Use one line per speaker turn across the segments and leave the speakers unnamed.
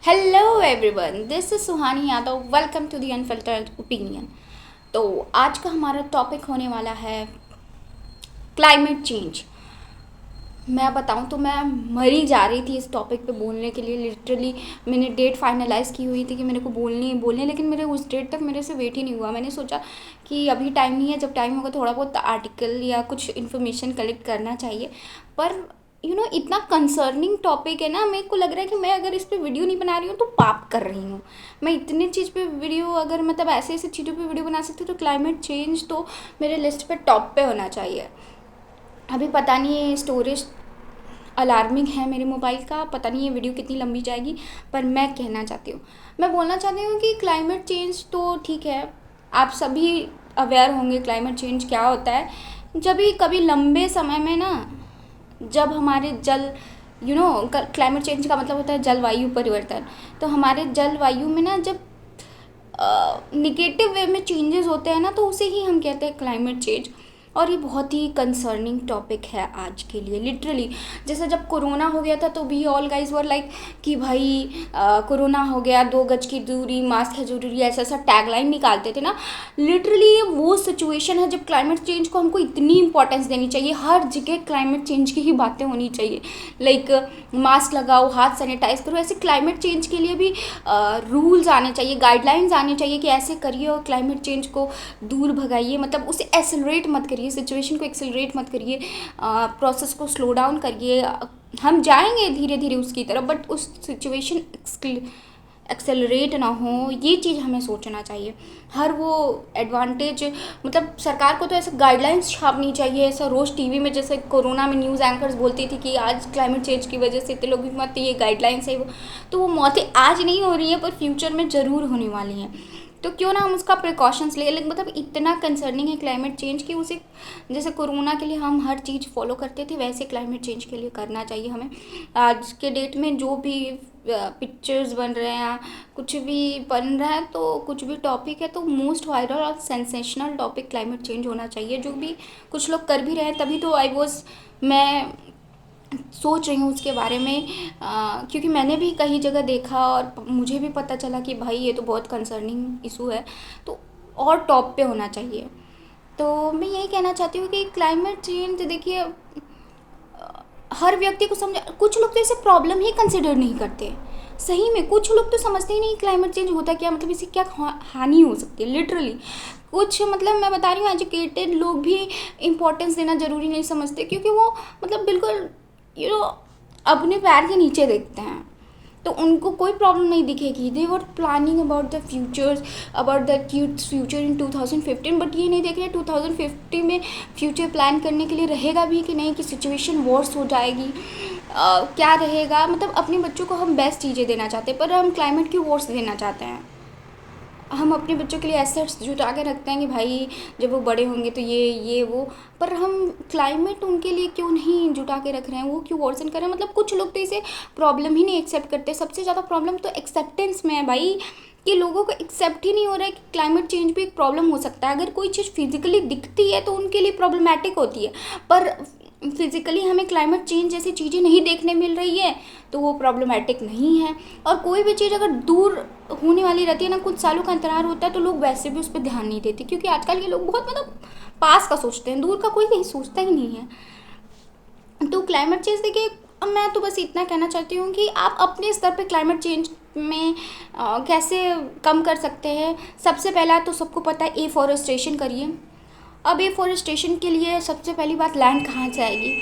Hello everyone, this is Suhani Yadav. Welcome to the unfiltered opinion. तो आज का हमारा टॉपिक होने वाला है क्लाइमेट चेंज। मैं बताऊं तो मैं मरी जा रही थी इस टॉपिक पे बोलने के लिए। लिटरली मैंने डेट फाइनलाइज़ की हुई थी कि मेरे को बोलनी है बोलनी है, लेकिन मेरे उस डेट तक मेरे से वेट ही नहीं हुआ। मैंने सोचा कि अभी टाइम नहीं है, जब टाइम होगा थोड़ा बहुत आर्टिकल या कुछ इन्फॉर्मेशन कलेक्ट करना चाहिए। पर इतना कंसर्निंग टॉपिक है ना, मेरे को लग रहा है कि मैं अगर इस पे वीडियो नहीं बना रही हूँ तो पाप कर रही हूँ। मैं इतने चीज़ पे वीडियो, अगर मतलब ऐसे ऐसे चीज़ों पे वीडियो बना सकती हूँ तो क्लाइमेट चेंज तो मेरे लिस्ट पे टॉप पे होना चाहिए। अभी पता नहीं स्टोरेज अलार्मिंग है मेरे मोबाइल का, पता नहीं ये वीडियो कितनी लंबी जाएगी। पर मैं कहना चाहती हूँ, मैं बोलना चाहती हूँ कि क्लाइमेट चेंज तो ठीक है, आप सभी अवेयर होंगे क्लाइमेट चेंज क्या होता है। जब भी कभी लंबे समय में ना, जब हमारे जल क्लाइमेट चेंज का मतलब होता है जलवायु परिवर्तन। तो हमारे जलवायु में ना, जब निगेटिव वे में चेंजेस होते हैं ना, तो उसे ही हम कहते हैं क्लाइमेट चेंज। और ये बहुत ही कंसर्निंग टॉपिक है आज के लिए। लिटरली जैसे जब कोरोना हो गया था तो we all guys were like कि भाई कोरोना हो गया, 2 गज की दूरी, मास्क है जरूरी, ऐसा ऐसा टैगलाइन निकालते थे ना। लिटरली ये वो सिचुएशन है जब क्लाइमेट चेंज को हमको इतनी इंपॉर्टेंस देनी चाहिए। हर जगह क्लाइमेट चेंज की ही बातें होनी चाहिए। लाइक मास्क लगाओ, हाथ सैनिटाइज करो। ऐसे क्लाइमेट चेंज के लिए भी रूल्स आने चाहिए, गाइडलाइंस आने चाहिए कि ऐसे करिए और क्लाइमेट चेंज को दूर भगाइए। मतलब उसे एक्सेलरेट मत करिए, सिचुएशन को एक्सेलरेट मत करिए, प्रोसेस को स्लो डाउन करिए। हम जाएंगे धीरे धीरे उसकी तरफ, बट उस सिचुएशन एक्सेलरेट ना हो, ये चीज़ हमें सोचना चाहिए। हर वो एडवांटेज, मतलब सरकार को तो ऐसे गाइडलाइंस छापनी चाहिए। ऐसा रोज़ टीवी में जैसे कोरोना में न्यूज़ एंकर्स बोलती थी कि आज क्लाइमेट चेंज की वजह से इतने लोगों की मौत, ये गाइडलाइंस है वो। तो वो मौतें आज नहीं हो रही हैं पर फ्यूचर में ज़रूर होने वाली हैं। तो क्यों ना हम उसका प्रिकॉशंस ले। लेकिन मतलब इतना कंसर्निंग है क्लाइमेट चेंज कि उसे, जैसे कोरोना के लिए हम हर चीज़ फॉलो करते थे, वैसे क्लाइमेट चेंज के लिए करना चाहिए हमें। आज के डेट में जो भी पिक्चर्स बन रहे हैं, कुछ भी बन रहा है, तो कुछ भी टॉपिक है तो मोस्ट वायरल और सेंसेशनल टॉपिक क्लाइमेट चेंज होना चाहिए। जो भी कुछ लोग कर भी रहे हैं, तभी तो मैं सोच रही हूँ उसके बारे में। क्योंकि मैंने भी कई जगह देखा और मुझे भी पता चला कि भाई ये तो बहुत कंसर्निंग इशू है, तो और टॉप पे होना चाहिए। तो मैं यही कहना चाहती हूँ कि क्लाइमेट चेंज देखिए, हर व्यक्ति को समझ, कुछ लोग तो इसे प्रॉब्लम ही कंसिडर नहीं करते। सही में कुछ लोग तो समझते ही नहीं क्लाइमेट चेंज होता क्या, मतलब इससे क्या हानि हो सकती है। लिटरली कुछ, मतलब मैं बता रही हूँ, एजुकेटेड लोग भी इम्पोर्टेंस देना ज़रूरी नहीं समझते, क्योंकि वो मतलब बिल्कुल यू नो अपने पैर के नीचे देखते हैं। तो उनको कोई प्रॉब्लम नहीं दिखेगी। They were planning about the futures, about the kids future in 2015, but ये नहीं देख रहे 2050 में फ्यूचर प्लान करने के लिए रहेगा भी कि नहीं, कि सिचुएशन वर्स हो जाएगी, क्या रहेगा। मतलब अपने बच्चों को हम बेस्ट चीज़ें देना चाहते हैं, पर हम क्लाइमेट क्यों वर्स देना चाहते हैं। हम अपने बच्चों के लिए एसेट्स जुटा के रखते हैं कि भाई जब वो बड़े होंगे तो ये वो, पर हम क्लाइमेट उनके लिए क्यों नहीं जुटा के रख रहे हैं, वो क्यों वर्सन कर रहे हैं। मतलब कुछ लोग तो इसे प्रॉब्लम ही नहीं एक्सेप्ट करते। सबसे ज़्यादा प्रॉब्लम तो एक्सेप्टेंस में है भाई, कि लोगों को एक्सेप्ट ही नहीं हो रहा है कि क्लाइमेट चेंज भी एक प्रॉब्लम हो सकता है। अगर कोई चीज़ फिजिकली दिखती है तो उनके लिए प्रॉब्लमेटिक होती है, पर फिजिकली हमें क्लाइमेट चेंज जैसी चीज़ें नहीं देखने मिल रही है तो वो प्रॉब्लमेटिक नहीं है। और कोई भी चीज़ अगर दूर होने वाली रहती है ना, कुछ सालों का अंतराल होता है, तो लोग वैसे भी उस पर ध्यान नहीं देते, क्योंकि आजकल के लोग बहुत मतलब पास का सोचते हैं, दूर का कोई कहीं सोचता ही नहीं है। तो क्लाइमेट चेंज देखिए, अब मैं तो बस इतना कहना चाहती हूँ कि आप अपने स्तर पे क्लाइमेट चेंज में कैसे कम कर सकते हैं। सबसे पहला तो सबको पता है, एफॉरेस्टेशन करिए। अब एफॉरेस्टेशन के लिए सबसे पहली बात, लैंड कहाँ से आएगी।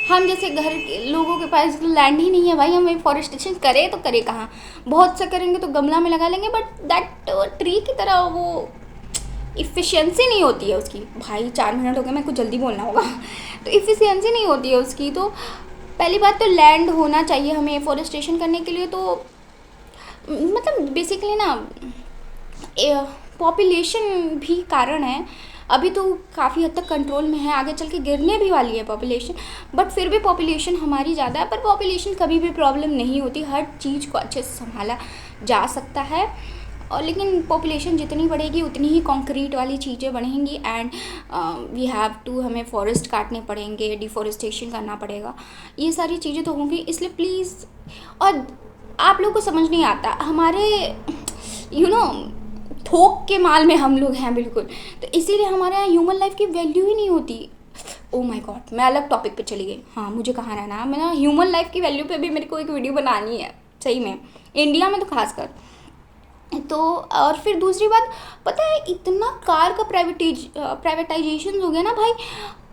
हम जैसे घर के लोगों के पास लैंड ही नहीं है भाई, हम एफॉरेस्टेशन करें तो करें कहाँ। बहुत सा करेंगे तो गमला में लगा लेंगे, बट दैट ट्री की तरह वो इफ़िशियंसी नहीं होती है उसकी। भाई 4 मिनट हो गए, मेरे को जल्दी बोलना होगा। तो इफ़िशियंसी नहीं होती है उसकी। तो पहली बात तो लैंड होना चाहिए हमें एफॉरेस्टेशन करने के लिए। तो मतलब बेसिकली ना, पॉपुलेशन भी कारण है। अभी तो काफ़ी हद तक कंट्रोल में है, आगे चल के गिरने भी वाली है पॉपुलेशन, बट फिर भी पॉपुलेशन हमारी ज़्यादा है। पर पॉपुलेशन कभी भी प्रॉब्लम नहीं होती, हर चीज़ को अच्छे से संभाला जा सकता है। और लेकिन पॉपुलेशन जितनी बढ़ेगी उतनी ही कंक्रीट वाली चीज़ें बढ़ेंगी, एंड वी हैव टू, हमें फॉरेस्ट काटने पड़ेंगे, डिफॉरेस्टेशन करना पड़ेगा, ये सारी चीज़ें तो होंगी। इसलिए प्लीज़, और आप लोग को समझ नहीं आता, हमारे यू नो थोक के माल में हम लोग हैं बिल्कुल। तो इसीलिए हमारे यहाँ ह्यूमन लाइफ की वैल्यू ही नहीं होती। ओ माय गॉड, मैं अलग टॉपिक पे चली गई। हाँ, मुझे कहाँ रहना है, मैं ना ह्यूमन लाइफ की वैल्यू पे भी मेरे को एक वीडियो बनानी है सही में, इंडिया में तो खासकर। तो और फिर दूसरी बात, पता है इतना कार का प्राइवेटाइजेशन हो गया ना भाई।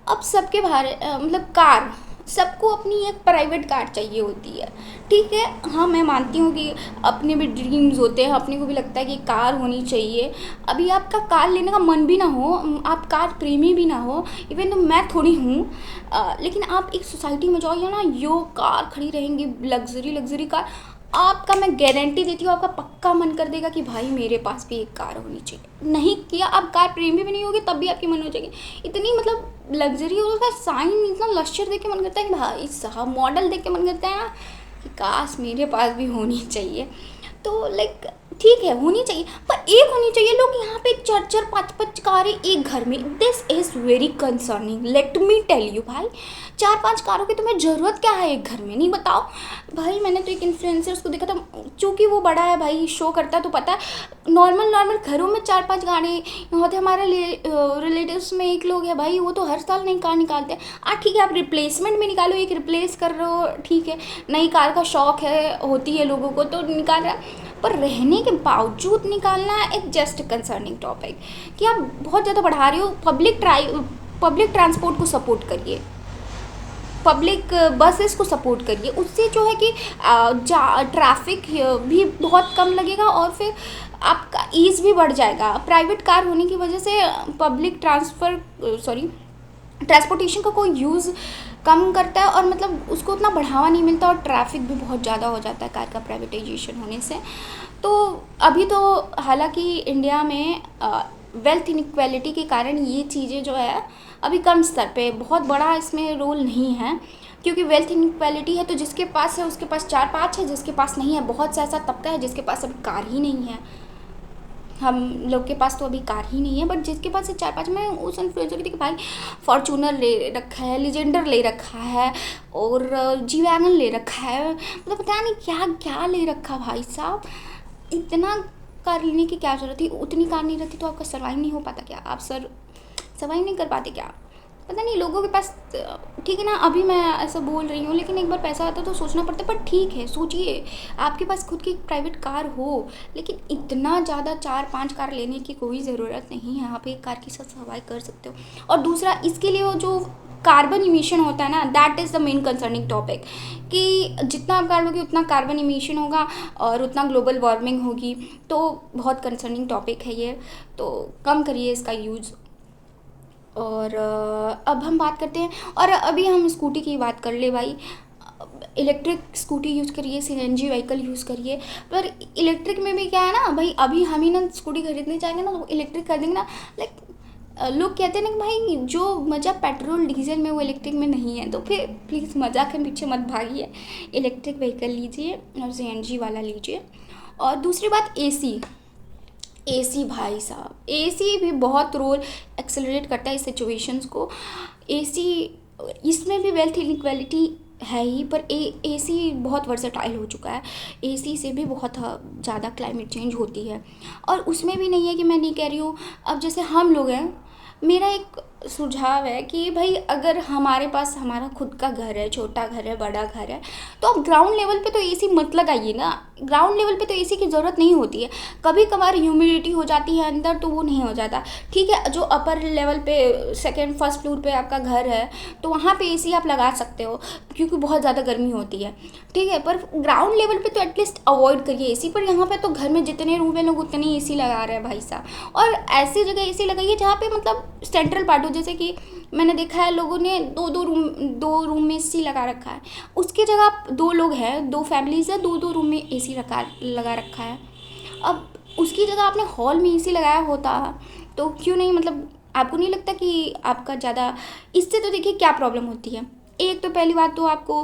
अब सबके बाहर मतलब कार, सबको अपनी एक प्राइवेट कार चाहिए होती है। ठीक है, हाँ मैं मानती हूँ कि अपने भी ड्रीम्स होते हैं, अपने को भी लगता है कि कार होनी चाहिए। अभी आपका कार लेने का मन भी ना हो, आप कार प्रेमी भी ना हो, इवन तो मैं थोड़ी हूँ, लेकिन आप एक सोसाइटी में जाओ या ना, यो कार खड़ी रहेंगी, लग्जरी लग्जरी कार, आपका मैं गारंटी देती हूँ आपका पक्का मन कर देगा कि भाई मेरे पास भी एक कार होनी चाहिए। नहीं किया, आप कार प्रेमी भी नहीं होगी तब भी आपकी मन हो जाएगी। इतनी मतलब लग्जरी और उसका साइन इतना लश्कर देख के मन करता है कि भाई साहब, मॉडल देख के मन करता है ना कि काश मेरे पास भी होनी चाहिए। तो लाइक ठीक है, होनी चाहिए, पर एक होनी चाहिए। लोग यहाँ पे 4-4 5-5 कारें एक घर में, this is very concerning, let me tell you भाई। 4-5 कारों की तुम्हें ज़रूरत क्या है एक घर में, नहीं बताओ भाई। मैंने तो एक इन्फ्लुएंसर्स को देखा था, चूँकि वो बड़ा है भाई, शो करता है तो पता है, नॉर्मल घरों में 4-5 गाड़ी होते। हमारे रिलेटिव्स में एक लोग है भाई, वो तो हर साल नई कार निकालते हैं। ठीक है, आप रिप्लेसमेंट में निकालो, एक रिप्लेस कर रहे हो, ठीक है, नई कार का शौक है, होती है लोगों को तो निकाल रहा है, पर रहने के बावजूद निकालना एक जस्ट कंसर्निंग टॉपिक कि आप बहुत ज़्यादा बढ़ा रहे हो। पब्लिक ट्रांसपोर्ट को सपोर्ट करिए, पब्लिक बसेस को सपोर्ट करिए, उससे जो है कि ट्रैफिक भी बहुत कम लगेगा और फिर आपका ईज़ भी बढ़ जाएगा। प्राइवेट कार होने की वजह से पब्लिक ट्रांसपोर्टेशन का कोई यूज़ कम करता है और मतलब उसको उतना बढ़ावा नहीं मिलता और ट्रैफिक भी बहुत ज़्यादा हो जाता है कार का प्राइवेटाइजेशन होने से। तो अभी तो हालांकि इंडिया में वेल्थ इनइक्वालिटी के कारण ये चीज़ें जो है अभी कम स्तर पे, बहुत बड़ा इसमें रोल नहीं है, क्योंकि वेल्थ इनइक्वालिटी है तो जिसके पास है उसके पास 4-5 है, जिसके पास नहीं है, बहुत सा ऐसा तबका है जिसके पास अभी कार ही नहीं है। हम लोग के पास तो अभी कार ही नहीं है, बट जिसके पास 4-5, मैं उस इन्फ्लुएंसर की थी कि भाई फॉर्चूनर ले रखा है, लिजेंडर ले रखा है और जी वैगन ले रखा है, मतलब पता नहीं क्या क्या ले रखा भाई साहब। इतना कार लेने की क्या ज़रूरत थी? उतनी कार नहीं रहती तो आपका सर्वाइव नहीं हो पाता क्या? आप सर्वाइव नहीं कर पाते क्या? पता नहीं लोगों के पास, ठीक है ना, अभी मैं ऐसा बोल रही हूँ, लेकिन एक बार पैसा आता तो सोचना पड़ता है। पर ठीक है, सोचिए आपके पास खुद की प्राइवेट कार हो, लेकिन इतना ज़्यादा 4-5 कार लेने की कोई ज़रूरत नहीं है। आप एक कार के साथ सर्वाइव कर सकते हो। और दूसरा, इसके लिए वो जो कार्बन इमिशन होता है ना, that is the main concerning topic, कि जितना आप कार लोगे उतना कार्बन इमिशन होगा और उतना ग्लोबल वार्मिंग होगी। तो बहुत कंसर्निंग टॉपिक है ये, तो कम करिए इसका यूज़। और अब हम बात करते हैं, और अभी हम स्कूटी की बात कर ले भाई। इलेक्ट्रिक स्कूटी यूज़ करिए, सीएनजी व्हीकल यूज़ करिए। पर इलेक्ट्रिक में भी क्या है ना भाई, अभी हम ही ना स्कूटी खरीदने जाएंगे ना तो इलेक्ट्रिक कर देंगे ना, लाइक लोग कहते हैं ना कि भाई जो मज़ा पेट्रोल डीजल में वो इलेक्ट्रिक में नहीं है। तो फिर प्लीज़ मज़ा के पीछे मत भागिए, इलेक्ट्रिक व्हीकल लीजिए और सीएनजी वाला लीजिए। और दूसरी बात, एसी भाई साहब, एसी भी बहुत रोल एक्सेलरेट करता है इस सिचुएशंस को। एसी, इसमें भी वेल्थ इनइक्वालिटी है ही, पर एसी बहुत वर्सेटाइल हो चुका है। एसी से भी बहुत ज़्यादा क्लाइमेट चेंज होती है, और उसमें भी नहीं है कि मैं नहीं कह रही हूँ। अब जैसे हम लोग हैं, मेरा एक सुझाव है कि भाई अगर हमारे पास हमारा खुद का घर है, छोटा घर है, बड़ा घर है, तो अब ग्राउंड लेवल पे तो एसी मत लगाइए ना। ग्राउंड लेवल पे तो एसी की ज़रूरत नहीं होती है। कभी कभार ह्यूमिडिटी हो जाती है अंदर तो वो नहीं हो जाता, ठीक है। जो अपर लेवल पे, सेकेंड फर्स्ट फ्लोर पे आपका घर है तो वहाँ पे एसी आप लगा सकते हो, क्योंकि बहुत ज़्यादा गर्मी होती है, ठीक है। पर ग्राउंड लेवल पे तो एटलीस्ट अवॉइड करिए एसी। पर यहाँ पे तो घर में जितने रूम है लोग उतने एसी लगा रहे हैं भाई साहब। और ऐसी जगह एसी लगाइए जहाँ पे मतलब सेंट्रल पार्ट हो, जैसे कि मैंने देखा है लोगों ने दो रूम में एसी लगा रखा है। उसकी जगह आप 2 लोग हैं, 2 फैमिलीज़ है, 2 रूम में एसी लगा रखा है। अब उसकी जगह आपने हॉल में एसी लगाया होता तो क्यों नहीं, मतलब आपको नहीं लगता कि आपका ज़्यादा, इससे तो देखिए क्या प्रॉब्लम होती है। एक तो पहली बात तो आपको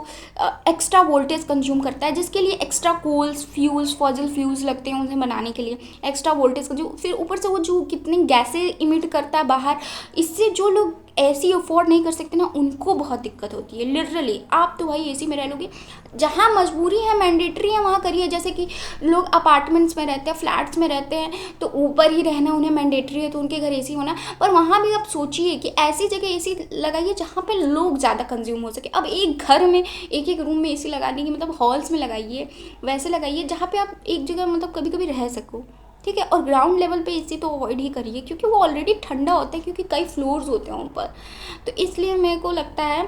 एक्स्ट्रा वोल्टेज कंज्यूम करता है, जिसके लिए extra coals, fuels, fossil fuels लगते हैं उन्हें बनाने के लिए, एक्स्ट्रा वोल्टेज कंज्यूम। फिर ऊपर से वो जो कितनी गैसें इमिट करता है बाहर, इससे जो लोग एसी अफोर्ड नहीं कर सकते ना, उनको बहुत दिक्कत होती है लिटरली। आप तो भाई एसी में रह लोगे, जहाँ मजबूरी है मैंडेटरी है वहाँ करिए। जैसे कि लोग अपार्टमेंट्स में रहते हैं, फ्लैट्स में रहते हैं, तो ऊपर ही रहना उन्हें मैंडेटरी है, तो उनके घर एसी होना। पर वहाँ भी आप सोचिए कि ऐसी जगह एसी लगाइए जहाँ पे लोग ज़्यादा कंज्यूम हो सके। अब एक घर में एक एक रूम में एसी लगाने की मतलब हॉल्स में लगाइए, वैसे लगाइए जहाँ पे आप एक जगह मतलब कभी कभी रह सको, ठीक है। और ग्राउंड लेवल पे एसी तो अवॉइड ही करिए, क्योंकि वो ऑलरेडी ठंडा होता है, क्योंकि कई फ्लोर्स होते हैं ऊपर। तो इसलिए मेरे को लगता है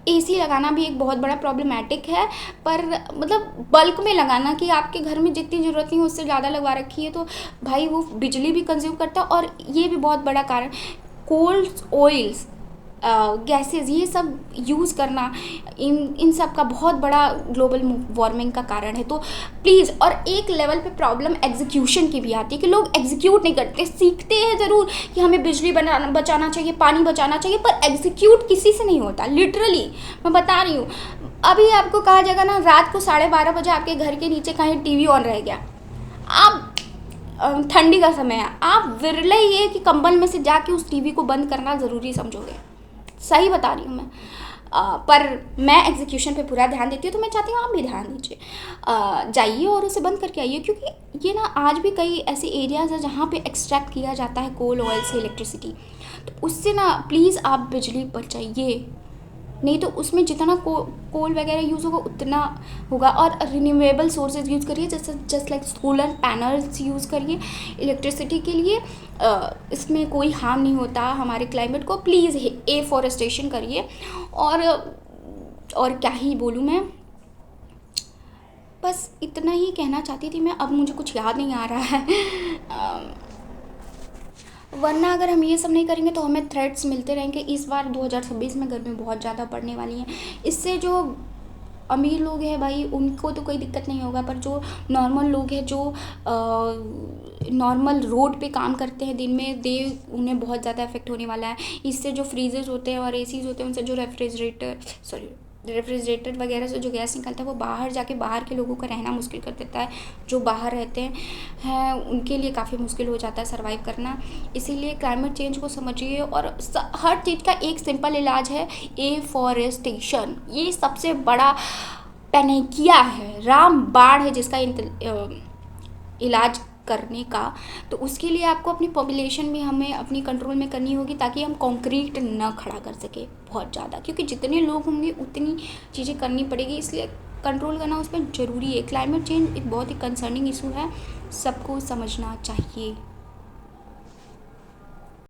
एसी लगाना भी एक बहुत बड़ा प्रॉब्लमैटिक है। पर मतलब बल्क में लगाना, कि आपके घर में जितनी ज़रूरत नहीं उससे ज़्यादा लगवा रखी है, तो भाई वो बिजली भी कंज्यूम करता है। और ये भी बहुत बड़ा कारण, कोल्ड ऑयल्स, गैसेस, ये सब यूज़ करना, इन सब का बहुत बड़ा ग्लोबल वार्मिंग का कारण है। तो प्लीज़, और एक लेवल पे प्रॉब्लम एग्जीक्यूशन की भी आती है कि लोग एग्जीक्यूट नहीं करते। सीखते हैं ज़रूर कि हमें बिजली बचाना चाहिए, पानी बचाना चाहिए, पर एग्जीक्यूट किसी से नहीं होता। लिटरली मैं बता रही हूँ, अभी आपको कहा जाएगा ना, रात को 12:30 बजे आपके घर के नीचे कहीं टीवी ऑन रह गया, आप ठंडी का समय है, आप विरले ये कि कंबल में से जाके उस टीवी को बंद करना ज़रूरी समझोगे। सही बता रही हूँ मैं। पर मैं एग्जीक्यूशन पे पूरा ध्यान देती हूँ, तो मैं चाहती हूँ आप भी ध्यान दीजिए। जाइए और उसे बंद करके आइए, क्योंकि ये ना आज भी कई ऐसे एरियाज़ हैं जहाँ पे एक्सट्रैक्ट किया जाता है कोल ऑयल से इलेक्ट्रिसिटी। तो उससे ना प्लीज़ आप बिजली बचाइए, नहीं तो उसमें जितना कोल वगैरह यूज़ होगा उतना होगा। और रिन्यूएबल सोर्सेज यूज़ करिए, जैसे just like solar panels use करिए इलेक्ट्रिसिटी के लिए। इसमें कोई हार्म नहीं होता हमारे क्लाइमेट को। प्लीज़ एफॉरेस्टेशन करिए। और क्या ही बोलूँ मैं, बस इतना ही कहना चाहती थी मैं। अब मुझे कुछ याद नहीं आ रहा है। वरना अगर हम ये सब नहीं करेंगे तो हमें थ्रेट्स मिलते रहेंगे। इस बार 2026 में गर्मी बहुत ज़्यादा पड़ने वाली है। इससे जो अमीर लोग हैं भाई, उनको तो कोई दिक्कत नहीं होगा, पर जो नॉर्मल लोग हैं, जो नॉर्मल रोड पे काम करते हैं दिन में, उन्हें बहुत ज़्यादा इफेक्ट होने वाला है। इससे जो फ्रीजर्स होते हैं और एसीज होते हैं, उनसे जो रेफ्रिजरेटर वगैरह से जो गैस निकलता है, वो बाहर जाके बाहर के लोगों का रहना मुश्किल कर देता है। जो बाहर रहते हैं उनके लिए काफ़ी मुश्किल हो जाता है सर्वाइव करना। इसीलिए क्लाइमेट चेंज को समझिए, और हर चीज़ का एक सिंपल इलाज है, एफॉरेस्टेशन। ये सबसे बड़ा पैनिकिया है, रामबाण है जिसका इलाज करने का। तो उसके लिए आपको अपनी पॉपुलेशन भी हमें अपनी कंट्रोल में करनी होगी, ताकि हम कंक्रीट न खड़ा कर सके बहुत ज़्यादा, क्योंकि जितने लोग होंगे उतनी चीज़ें करनी पड़ेगी। इसलिए कंट्रोल करना उसमें ज़रूरी है। क्लाइमेट चेंज एक बहुत ही कंसर्निंग इशू है, सबको समझना चाहिए।